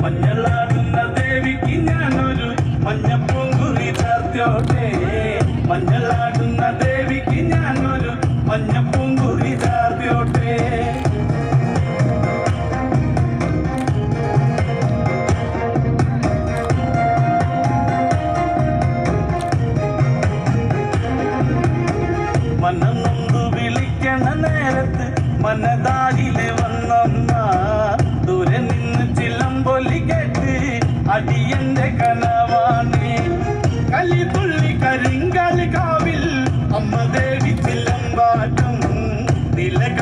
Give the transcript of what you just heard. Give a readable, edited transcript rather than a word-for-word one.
മഞ്ഞളാടുന്ന ദേവിക്ക് ഞാനൊരു മഞ്ഞപ്പൂങ്കുറി ചാർത്തിയോട്ടെ. മഞ്ഞളാടുന്ന ദേവിക്ക് ഞാനൊരു മഞ്ഞപ്പൂങ്കുറി ചാർത്തിയോട്ടെ. മനന്നൊന്നു വിളിക്കണ നേരത്ത് മനതാരില് വന്നമ്മ. ദൂരെ നിന്ന് ചിലമ്പൊലി കേട്ട് അടിയന്റെ കനവാണ്. കലിതുള്ളി കരിങ്കാളി കാവിൽ അമ്മ ദേവി ചിലമ്പാട്ടും നിലക